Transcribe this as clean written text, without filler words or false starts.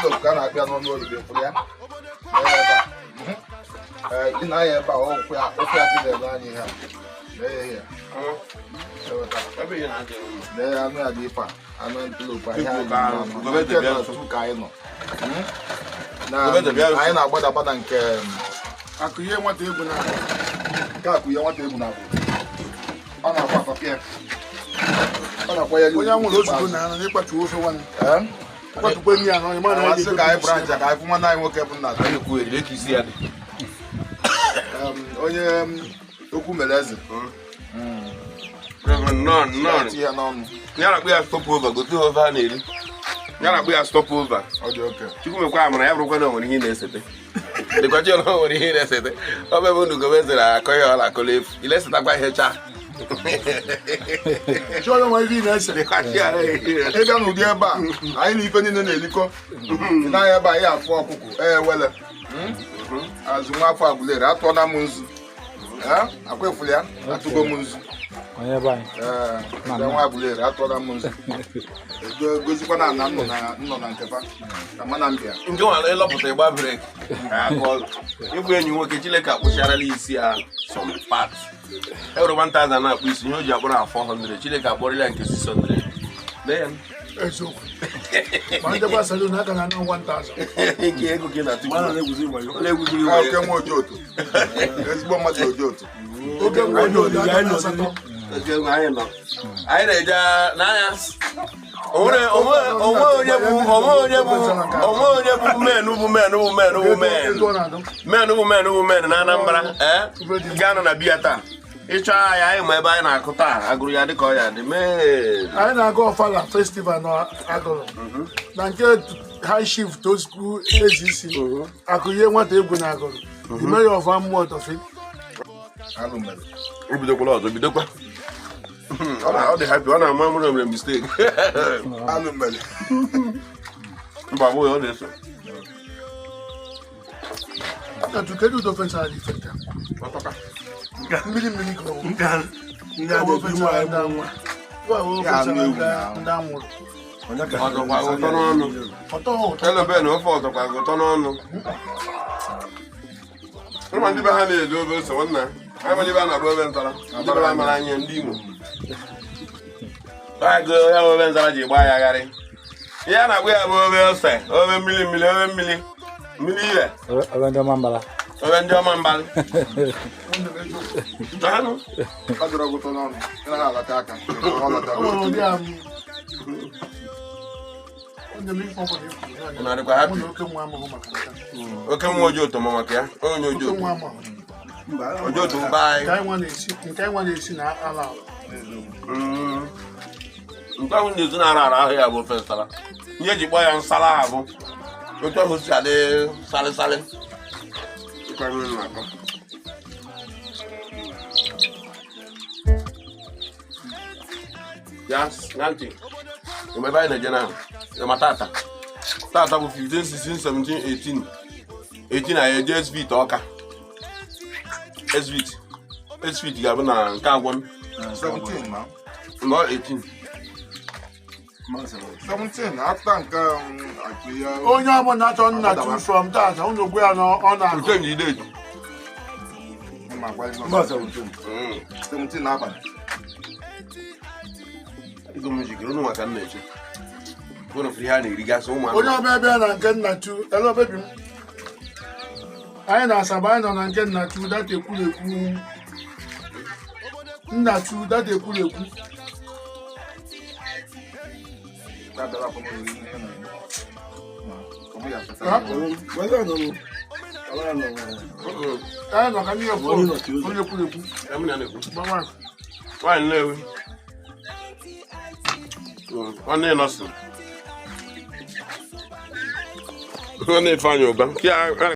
antelope ka na-abịa n'ọnụ oyibo fụrụ ya ị na-anya ebe a ofe akị na-ele anya ihe a lee anụ ya dị ife anụ antelope ahịa ka anyị nọ anyị na-agbada nke akụnye nwata egwu na-abụ nke akụnye nwata egwu na-abụ ọ na-akwa akọpịa ọ na-akwa ya onye nwụrụ ozugbo na anụ n'ịkpatu ofe nwanne ịkpatukwe nri anọ ịma na anyị ka anyị branch ka anyị fụ nwanne anyị nwoke bụ nna ekwu eriri etu isi ya dị onye okwu mere eze ya na-akpụ ya stop over gote ofe a na-eri ya na-akpụ ya stop over chukwu mekwa amara ya bụrụkwa na o nwere ihe na-esete dịkwachi ọla o nwere ihe na-esete ọ bụ ebe unu gobe zere akọ ya ọla akọla efu ilesetakwa ihe chaa ịga n'ụdị ebe a anyị na ife niile na-elikọ n'anya ebe anyị afụ ọkụkụ wele azụ nwa afọ aguleri atụọla m nzu akwa efuli ya atụgo m nzu nwa aguleri atụọla m nzu gozikwa na ana nnọ na nkefa ka mana mbịa nke nwere ịlọpụta ịgba breki ịbụ enyi nwoke Chineke akpụchiarala isi ya some parts ewere 1000 na-akpụ isi ihe o ji akpọrọ 400 Chineke akpọrọla nke 600 eziokwu ma ndị gba salon aka na 1000 nke ego gị na tupu okenwa ojoto ezigbo mmadụ ojoto okenwa ojoto anyị na-eje n'anya onwe onye bụ men na Anambra ga-anọ na biya taa ịchọ ya anyị ma ebe anyị na-akụ taa agụrụ ya dịka ọ ya dị anyị na-aga Ọfala festival na agụrụ na nke high shift ozugbo ezi isi akụnye nwata egwu na agụrụ the mayor of Amụọt of o bidokwala ọzọ bidokwa ọ dị happy ọ na-ama mụrụ mere mistake mba bụ ya ọ na-eso mmiri elebe na ofe ọtọkwa ụtọ n'ọnụ ụma ndị be ha na-eli obe ose nwanna ha ebe a na-agba obe ntara ndịbara mara anya ndị Imo ya obe ntara ji gbaa ya agharị ihe a na-agba ya bụ obe ose obe mmiri ihe obe ndị ọma mbalị okenwa ojoto ma maka ya onye ojoto mba anyị nke ahụ na-esi na-ara ahụ ya bụ ofe nsala ihe eji kpọọ ya nsala ahụ bụ otu ahụ si adị salịsalị ya na ntị ebe anyị na-eje na ma tata bụ 15, 16, 17, 18 na eje svit ọka svit ga-abụ na nke agwọ nọ 18 onye ọbụla na-achọ nna tu from tata unu gwe ya na ọ na-agụ ideji ego m jikere ụnụ maka nna eche ihe a na-erigasị ụmụ onye ọbịa bịa na nke nna tu elobebi m anyị na-asaba anyị nọ na nke nna tu data ekwurekwu nna tu data ekwurekwu anyị nọ ka n'ihe onye ekwurekwu nwaanyị na-ewe nwanne nọsị nwanne Ifeanyị ụba